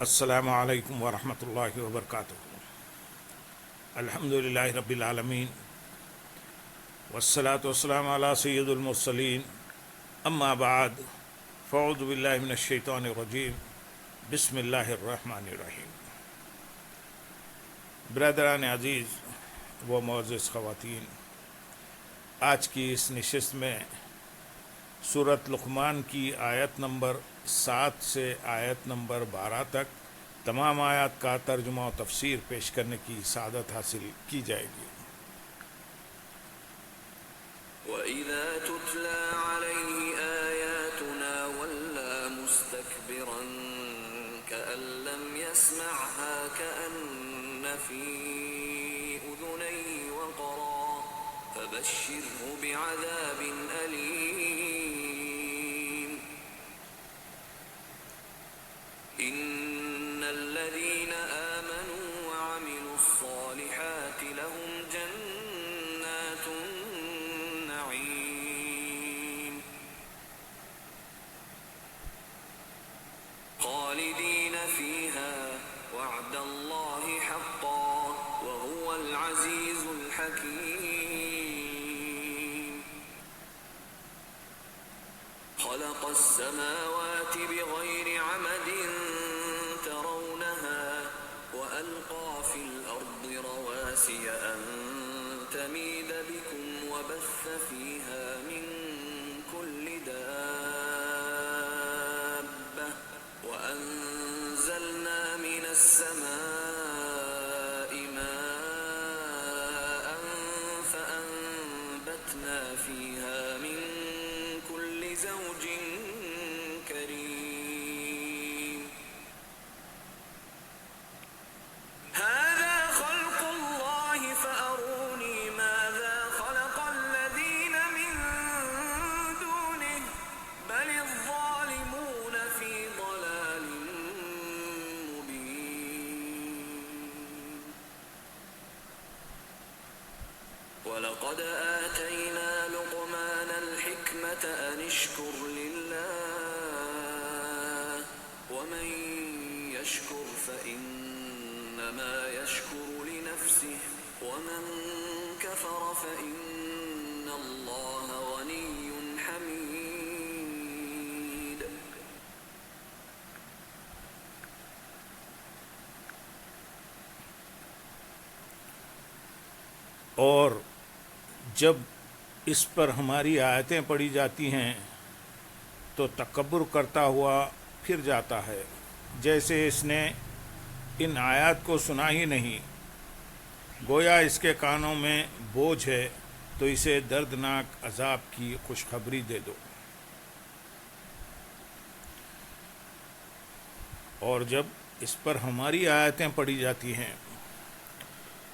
السلام علیکم ورحمۃ اللہ وبرکاتہ۔ الحمد للہ رب العالمین والصلاة والسلام علی سید المرسلین، اما بعد فاعوذ باللہ من الشیطان الرجیم، بسم اللہ الرحمن الرحیم۔ برادران عزیز و معزز خواتین، آج کی اس نشست میں سورۃ لقمان کی آیت نمبر 7 سے آیت نمبر 12 تک تمام آیات کا ترجمہ و تفسیر پیش کرنے کی سعادت حاصل کی جائے گی۔ وَإِذَا تُتْلَى عَلَيْهِ آيَاتُنَا وَلَّى مُسْتَكْبِرًا كَأَن لَّمْ يَسْمَعْهَا كَأَنَّ فِي أُذُنَيْهِ وَقْرًا فَبَشِّرْهُ بِعَذَابٍ أَلِيمٍ۔ إِنَّ الَّذِينَ آمَنُوا وَعَمِلُوا الصَّالِحَاتِ لَهُمْ جَنَّاتُ النَّعِيمِ خَالِدِينَ فِيهَا وَعْدَ اللَّهِ حَقًّا وَهُوَ الْعَزِيزُ الْحَكِيمُ۔ خَلَقَ السَّمَاوَاتِ بِغَيْرِ عَمَدٍ تَرَوْنَهَا وَأَلْقَى فِي الْأَرْضِ رَوَاسِيَ أَن تَمِيدَ بِكُمْ وَبَثَّ فِيهَا مِن كُلِّ دَابَّةٍ وَأَنزَلْنَا مِنَ السَّمَاءِ مَاءً فَأَنبَتْنَا فِيهَا مِن كُلِّ زَوْجٍ كَرِيمٍ۔ هَذَا خَلْقُ اللَّهِ فَأَرُونِي مَاذَا خَلَقَ الَّذِينَ مِن دُونِهِ بَلِ الظَّالِمُونَ فِي ضَلَالٍ مُّبِينٍ۔ وَلَقَدْ آتَيْنَا لُقْمَانَ الْحِكْمَةَ أَنِ اشْكُرْ لِلَّهِ وَمَن يَشْكُرْ فَإِنَّمَا يَشْكُرُ لِنَفْسِهِ وَمَن كَفَرَ فَإِنَّ اللَّهَ غَنِيٌّ حَمِيدٌ۔ اور جب اس پر ہماری آیتیں پڑھی جاتی ہیں تو تکبر کرتا ہوا پھر جاتا ہے، جیسے اس نے ان آیات کو سنا ہی نہیں، گویا اس کے کانوں میں بوجھ ہے، تو اسے دردناک عذاب کی خوشخبری دے دو۔ اور جب اس پر ہماری آیتیں پڑھی جاتی ہیں،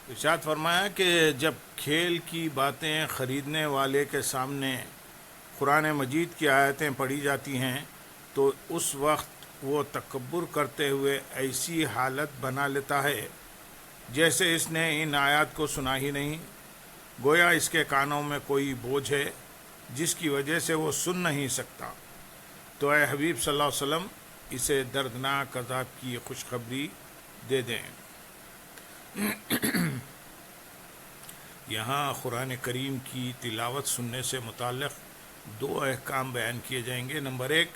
ارشاد فرمایا کہ جب کھیل کی باتیں خریدنے والے کے سامنے قرآن مجید کی آیتیں پڑھی جاتی ہیں تو اس وقت وہ تکبر کرتے ہوئے ایسی حالت بنا لیتا ہے جیسے اس نے ان آیات کو سنا ہی نہیں، گویا اس کے کانوں میں کوئی بوجھ ہے جس کی وجہ سے وہ سن نہیں سکتا۔ تو اے حبیب صلی اللہ علیہ وسلم، اسے دردناک عذاب کی خوشخبری دے دیں۔ یہاں قرآن کریم کی تلاوت سننے سے متعلق 2 احکام بیان کیے جائیں گے۔ نمبر 1،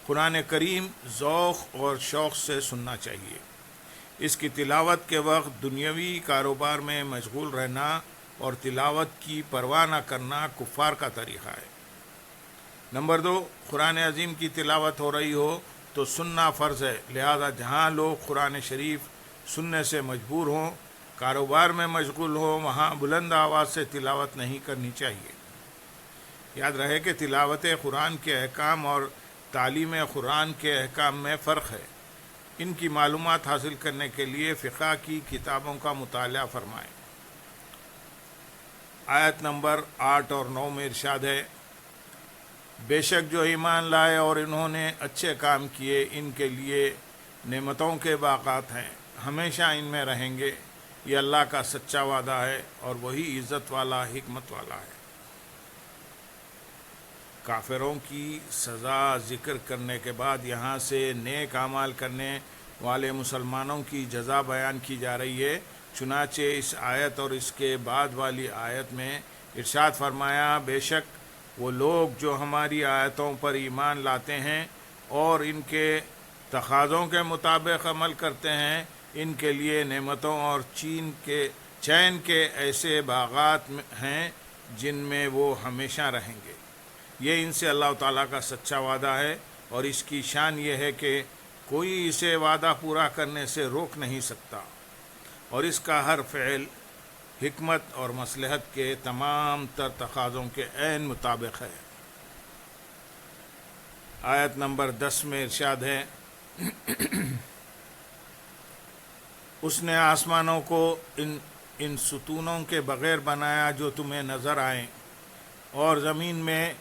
قرآن کریم ذوق اور شوق سے سننا چاہیے۔ اس کی تلاوت کے وقت دنیاوی کاروبار میں مشغول رہنا اور تلاوت کی پرواہ نہ کرنا کفار کا طریقہ ہے۔ نمبر 2، قرآن عظیم کی تلاوت ہو رہی ہو تو سننا فرض ہے، لہذا جہاں لوگ قرآن شریف سننے سے مجبور ہوں، کاروبار میں مشغول ہوں، وہاں بلند آواز سے تلاوت نہیں کرنی چاہیے۔ یاد رہے کہ تلاوت قرآن کے احکام اور تعلیم قرآن کے احکام میں فرق ہے۔ ان کی معلومات حاصل کرنے کے لیے فقہ کی کتابوں کا مطالعہ فرمائیں۔ آیت نمبر 8 اور 9 میں ارشاد ہے، بے شک جو ایمان لائے اور انہوں نے اچھے کام کیے، ان کے لیے نعمتوں کے باغات ہیں، ہمیشہ ان میں رہیں گے، یہ اللہ کا سچا وعدہ ہے اور وہی عزت والا حکمت والا ہے۔ کافروں کی سزا ذکر کرنے کے بعد یہاں سے نیک اعمال کرنے والے مسلمانوں کی جزا بیان کی جا رہی ہے۔ چنانچہ اس آیت اور اس کے بعد والی آیت میں ارشاد فرمایا، بے شک وہ لوگ جو ہماری آیتوں پر ایمان لاتے ہیں اور ان کے تقاضوں کے مطابق عمل کرتے ہیں، ان کے لیے نعمتوں اور چین کے ایسے باغات ہیں جن میں وہ ہمیشہ رہیں گے۔ یہ ان سے اللہ تعالیٰ کا سچا وعدہ ہے، اور اس کی شان یہ ہے کہ کوئی اسے وعدہ پورا کرنے سے روک نہیں سکتا، اور اس کا ہر فعل حکمت اور مصلحت کے تمام تر تقاضوں کے عین مطابق ہے۔ آیت نمبر 10 میں ارشاد ہے، اس نے آسمانوں کو ان ستونوں کے بغیر بنایا جو تمہیں نظر آئیں، اور زمین میں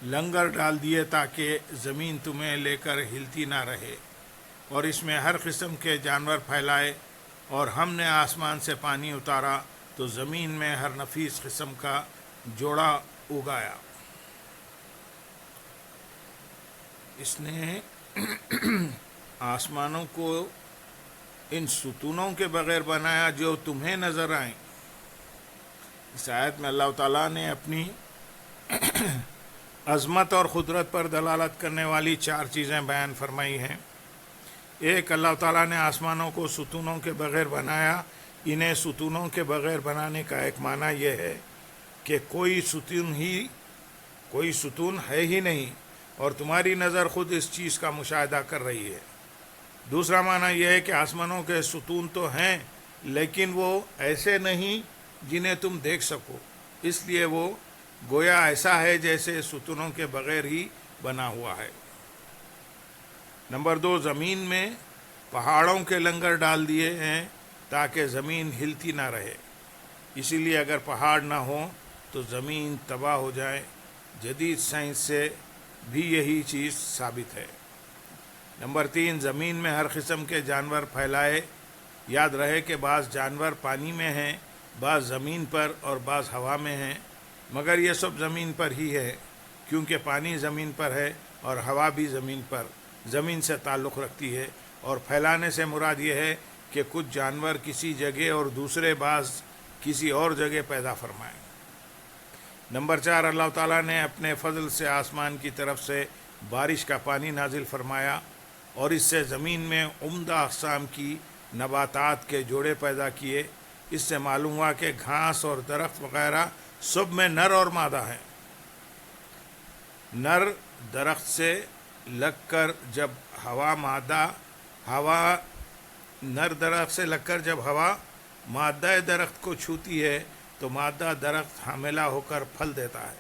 لنگر ڈال دیے تاکہ زمین تمہیں لے کر ہلتی نہ رہے، اور اس میں ہر قسم کے جانور پھیلائے، اور ہم نے آسمان سے پانی اتارا تو زمین میں ہر نفیس قسم کا جوڑا اگایا۔ اس نے آسمانوں کو ان ستونوں کے بغیر بنایا جو تمہیں نظر آئیں۔ اس آیت میں اللہ تعالیٰ نے اپنی عظمت اور قدرت پر دلالت کرنے والی 4 چیزیں بیان فرمائی ہیں۔ ایک، اللہ تعالیٰ نے آسمانوں کو ستونوں کے بغیر بنایا۔ انہیں ستونوں کے بغیر بنانے کا ایک معنی یہ ہے کہ کوئی ستون ہے ہی نہیں، اور تمہاری نظر خود اس چیز کا مشاہدہ کر رہی ہے۔ دوسرا معنی یہ ہے کہ آسمانوں کے ستون تو ہیں، لیکن وہ ایسے نہیں جنہیں تم دیکھ سکو، اس لیے وہ گویا ایسا ہے جیسے ستونوں کے بغیر ہی بنا ہوا ہے۔ نمبر 2، زمین میں پہاڑوں کے لنگر ڈال دیے ہیں تاکہ زمین ہلتی نہ رہے، اسی لیے اگر پہاڑ نہ ہوں تو زمین تباہ ہو جائے۔ جدید سائنس سے بھی یہی چیز ثابت ہے۔ نمبر 3، زمین میں ہر قسم کے جانور پھیلائے۔ یاد رہے کہ بعض جانور پانی میں ہیں، بعض زمین پر اور بعض ہوا میں ہیں، مگر یہ سب زمین پر ہی ہے، کیونکہ پانی زمین پر ہے اور ہوا بھی زمین سے تعلق رکھتی ہے، اور پھیلانے سے مراد یہ ہے کہ کچھ جانور کسی جگہ اور دوسرے بعض کسی اور جگہ پیدا فرمائیں۔ نمبر 4، اللہ تعالیٰ نے اپنے فضل سے آسمان کی طرف سے بارش کا پانی نازل فرمایا، اور اس سے زمین میں عمدہ اقسام کی نباتات کے جوڑے پیدا کیے۔ اس سے معلوم ہوا کہ گھاس اور درخت وغیرہ سب میں نر اور مادہ ہیں۔ نر درخت سے لگ کر جب ہوا مادہ درخت کو چھوتی ہے تو مادہ درخت حاملہ ہو کر پھل دیتا ہے۔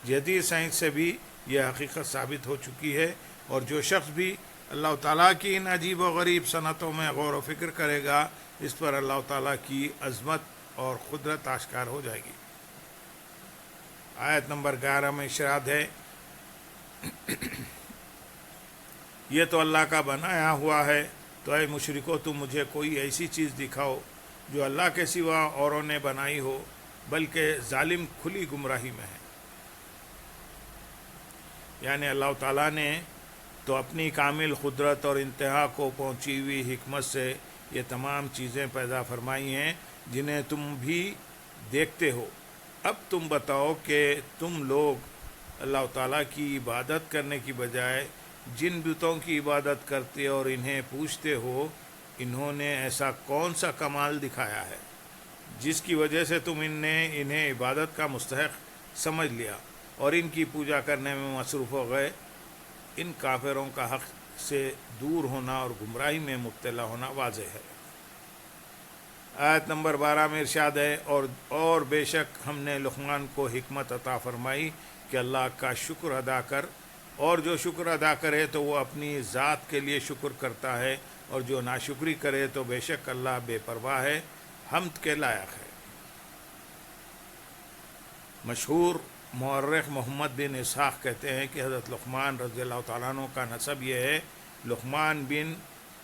جدید سائنس سے بھی یہ حقیقت ثابت ہو چکی ہے، اور جو شخص بھی اللہ تعالیٰ کی ان عجیب و غریب صنعتوں میں غور و فکر کرے گا، اس پر اللہ تعالیٰ کی عظمت اور قدرت آشکار ہو جائے گی۔ آیت نمبر 11 میں ارشاد ہے، یہ تو اللہ کا بنایا ہوا ہے، تو اے مشرکو تم مجھے کوئی ایسی چیز دکھاؤ جو اللہ کے سوا اوروں نے بنائی ہو، بلکہ ظالم کھلی گمراہی میں ہے۔ یعنی اللہ تعالیٰ نے تو اپنی کامل قدرت اور انتہا کو پہنچی ہوئی حکمت سے یہ تمام چیزیں پیدا فرمائی ہیں جنہیں تم بھی دیکھتے ہو۔ اب تم بتاؤ کہ تم لوگ اللہ تعالیٰ کی عبادت کرنے کی بجائے جن بتوں کی عبادت کرتے اور انہیں پوچھتے ہو، انہوں نے ایسا کون سا کمال دکھایا ہے جس کی وجہ سے تم انہیں عبادت کا مستحق سمجھ لیا اور ان کی پوجا کرنے میں مصروف ہو گئے۔ ان کافروں کا حق سے دور ہونا اور گمراہی میں مبتلا ہونا واضح ہے۔ آیت نمبر 12 میں ارشاد ہے، اور بے شک ہم نے لقمان کو حکمت عطا فرمائی کہ اللہ کا شکر ادا کر، اور جو شکر ادا کرے تو وہ اپنی ذات کے لیے شکر کرتا ہے، اور جو ناشکری کرے تو بے شک اللہ بے پرواہ ہے، حمد کے لائق ہے۔ مشہور مورخ محمد بن اسحاق کہتے ہیں کہ حضرت لقمان رضی اللہ تعالیٰ عنہ کا نسب یہ ہے، لقمان بن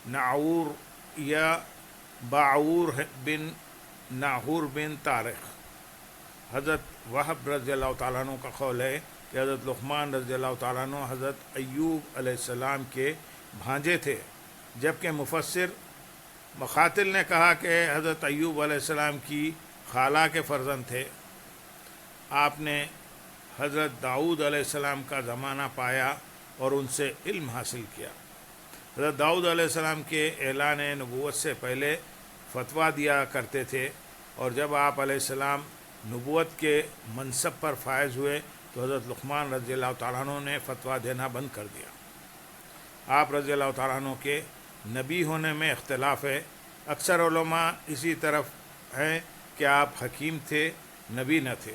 نعور یا باعور بن ناہور بن طارق۔ حضرت وہب رضی اللہ تعالیٰ عنہ کا قول ہے کہ حضرت لقمان رضی اللہ تعالیٰ عنہ حضرت ایوب علیہ السلام کے بھانجے تھے، جبکہ مفسر مقاتل نے کہا کہ حضرت ایوب علیہ السلام کی خالہ کے فرزند تھے۔ آپ نے حضرت داؤد علیہ السلام کا زمانہ پایا اور ان سے علم حاصل کیا۔ حضرت داؤد علیہ السلام کے اعلان نبوت سے پہلے فتویٰ دیا کرتے تھے، اور جب آپ علیہ السلام نبوت کے منصب پر فائز ہوئے تو حضرت لقمان رضی اللہ تعالیٰ عنہ نے فتویٰ دینا بند کر دیا۔ آپ رضی اللہ تعالیٰ عنہ کے نبی ہونے میں اختلاف ہے۔ اکثر علماء اسی طرف ہیں کہ آپ حکیم تھے، نبی نہ تھے۔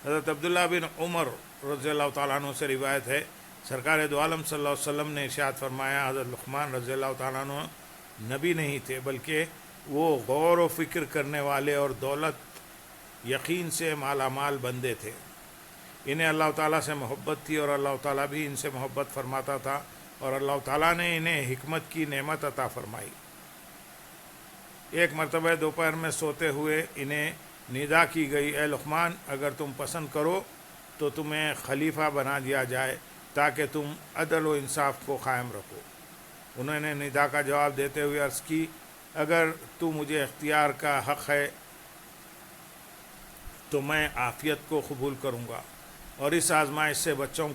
حضرت عبداللہ بن عمر رضی اللہ تعالیٰ عنہ سے روایت ہے، سرکار دو عالم صلی اللہ علیہ وسلم نے ارشاد فرمایا، حضرت لقمان رضی اللہ تعالیٰ عنہ نبی نہیں تھے، بلکہ وہ غور و فکر کرنے والے اور دولت یقین سے مالا مال بندے تھے۔ انہیں اللہ تعالیٰ سے محبت تھی اور اللہ تعالیٰ بھی ان سے محبت فرماتا تھا، اور اللہ تعالیٰ نے انہیں حکمت کی نعمت عطا فرمائی۔ ایک مرتبہ دوپہر میں سوتے ہوئے انہیں ندا کی گئی، اے لقمان، اگر تم پسند کرو تو تمہیں خلیفہ بنا دیا جائے تاکہ تم عدل و انصاف کو قائم رکھو۔ انہوں نے ندا کا جواب دیتے ہوئے عرض کی، اگر تو مجھے اختیار کا حق ہے تو میں عافیت کو قبول کروں گا اور اس آزمائش سے بچوں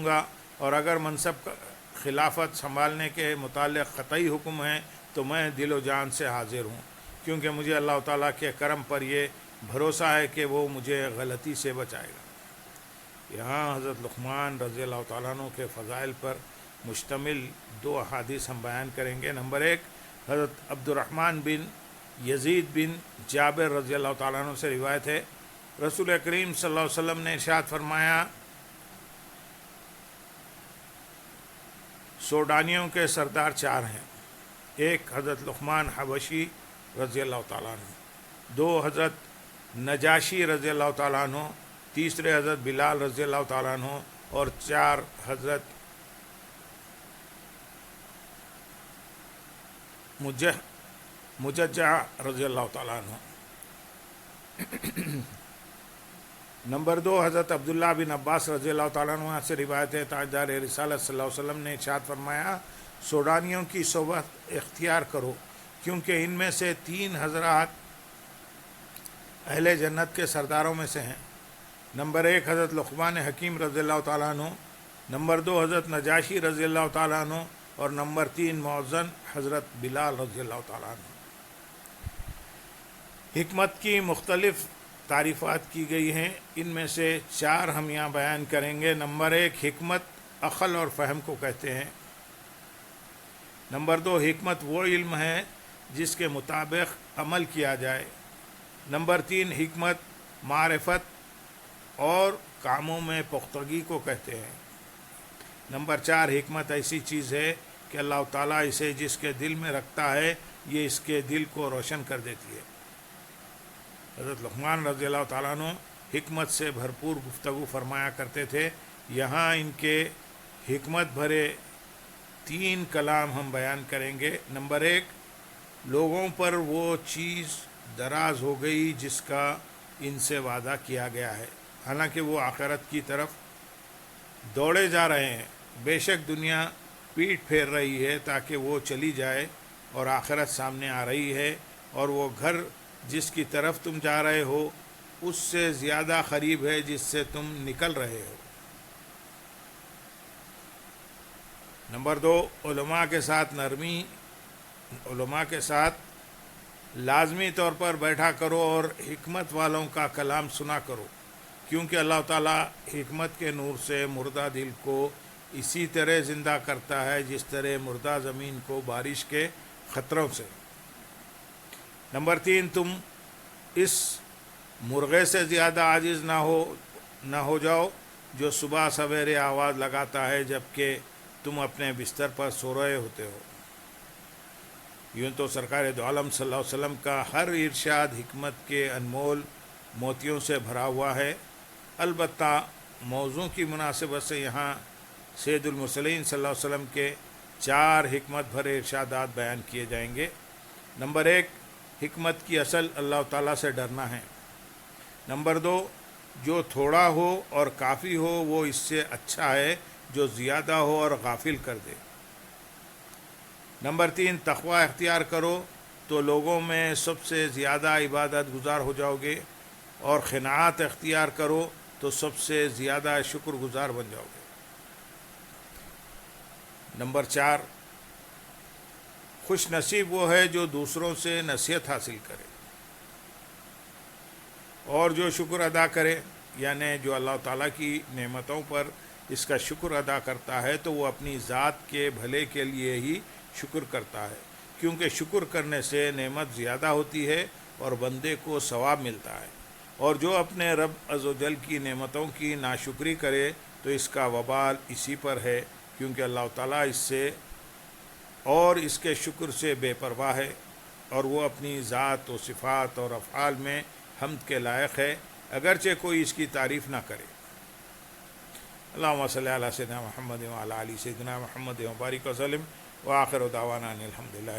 گا، اور اگر منصب کا خلافت سنبھالنے کے متعلق قطعی حکم ہے تو میں دل و جان سے حاضر ہوں، کیونکہ مجھے اللہ تعالیٰ کے کرم پر یہ بھروسہ ہے کہ وہ مجھے غلطی سے بچائے گا۔ یہاں حضرت لقمان رضی اللہ تعالیٰ عنہ کے فضائل پر مشتمل دو احادیث ہم بیان کریں گے۔ نمبر ایک، حضرت عبد الرحمن بن یزید بن جابر رضی اللہ تعالیٰ عنہ سے روایت ہے، رسول کریم صلی اللہ علیہ وسلم نے ارشاد فرمایا، سوڈانیوں کے سردار چار ہیں، ایک حضرت لقمان حبشی رضی اللہ تعالیٰ عنہ، دو حضرت نجاشی رضی اللہ تعالیٰ عنہ، تیسرے حضرت بلال رضی اللہ تعالیٰ عنہ، اور چار حضرت مججع رضی اللہ تعالیٰ عنہ۔ نمبر دو، حضرت عبداللہ بن عباس رضی اللہ تعالیٰ عنہ سے روایت ہے، تاجدار رسالت صلی اللہ علیہ وسلم نے ارشاد فرمایا، سوڈانیوں کی صحبت اختیار کرو، کیونکہ ان میں سے 3 حضرات اہل جنت کے سرداروں میں سے ہیں۔ نمبر 1 حضرت لقمان حکیم رضی اللہ تعالیٰ عنہ، نمبر 2 حضرت نجاشی رضی اللہ تعالیٰ عنہ، اور نمبر 3 مؤذن حضرت بلال رضی اللہ تعالیٰ عنہ۔ حکمت کی مختلف تعریفات کی گئی ہیں، ان میں سے 4 ہم یہاں بیان کریں گے۔ نمبر 1، حکمت عقل اور فہم کو کہتے ہیں۔ نمبر 2، حکمت وہ علم ہے جس کے مطابق عمل کیا جائے۔ نمبر 3، حکمت معرفت اور کاموں میں پختگی کو کہتے ہیں۔ نمبر 4، حکمت ایسی چیز ہے کہ اللہ تعالیٰ اسے جس کے دل میں رکھتا ہے یہ اس کے دل کو روشن کر دیتی ہے۔ حضرت لقمان رضی اللہ تعالیٰ عنہ حکمت سے بھرپور گفتگو فرمایا کرتے تھے۔ یہاں ان کے حکمت بھرے 3 کلام ہم بیان کریں گے۔ نمبر 1، لوگوں پر وہ چیز دراز ہو گئی جس کا ان سے وعدہ کیا گیا ہے، حالانکہ وہ آخرت کی طرف دوڑے جا رہے ہیں۔ بے شک دنیا پیٹ پھیر رہی ہے تاکہ وہ چلی جائے، اور آخرت سامنے آ رہی ہے، اور وہ گھر جس کی طرف تم جا رہے ہو اس سے زیادہ قریب ہے جس سے تم نکل رہے ہو۔ نمبر 2، علماء کے ساتھ نرمی، علماء کے ساتھ لازمی طور پر بیٹھا کرو اور حکمت والوں کا کلام سنا کرو، کیونکہ اللہ تعالیٰ حکمت کے نور سے مردہ دل کو اسی طرح زندہ کرتا ہے جس طرح مردہ زمین کو بارش کے خطروں سے۔ نمبر 3، تم اس مرغے سے زیادہ عاجز نہ ہو جاؤ جو صبح سویرے آواز لگاتا ہے جبکہ تم اپنے بستر پر سو رہے ہوتے ہو۔ یوں تو سرکار دو عالم صلی اللہ علیہ وسلم کا ہر ارشاد حکمت کے انمول موتیوں سے بھرا ہوا ہے۔ البتہ موضوع کی مناسبت سے یہاں سید المرسلین صلی اللہ علیہ وسلم کے 4 حکمت بھرے ارشادات بیان کیے جائیں گے۔ نمبر 1، حکمت کی اصل اللہ تعالیٰ سے ڈرنا ہے۔ نمبر 2، جو تھوڑا ہو اور کافی ہو وہ اس سے اچھا ہے جو زیادہ ہو اور غافل کر دے۔ نمبر 3 تقوی اختیار کرو تو لوگوں میں سب سے زیادہ عبادت گزار ہو جاؤ گے، اور قناعت اختیار کرو تو سب سے زیادہ شکر گزار بن جاؤ گے۔ نمبر 4 خوش نصیب وہ ہے جو دوسروں سے نصیحت حاصل کرے اور جو شکر ادا کرے، یعنی جو اللہ تعالیٰ کی نعمتوں پر اس کا شکر ادا کرتا ہے تو وہ اپنی ذات کے بھلے کے لیے ہی شکر کرتا ہے، کیونکہ شکر کرنے سے نعمت زیادہ ہوتی ہے اور بندے کو ثواب ملتا ہے، اور جو اپنے رب عز و جل کی نعمتوں کی ناشکری کرے تو اس کا وبال اسی پر ہے، کیونکہ اللہ تعالیٰ اس سے اور اس کے شکر سے بے پرواہ ہے، اور وہ اپنی ذات و صفات اور افعال میں حمد کے لائق ہے، اگرچہ کوئی اس کی تعریف نہ کرے۔ اللہم صلی علی سیدنا محمد وعلی آل سیدنا محمد وبارک وسلم، وآخر دعوانا ان الحمد للہ۔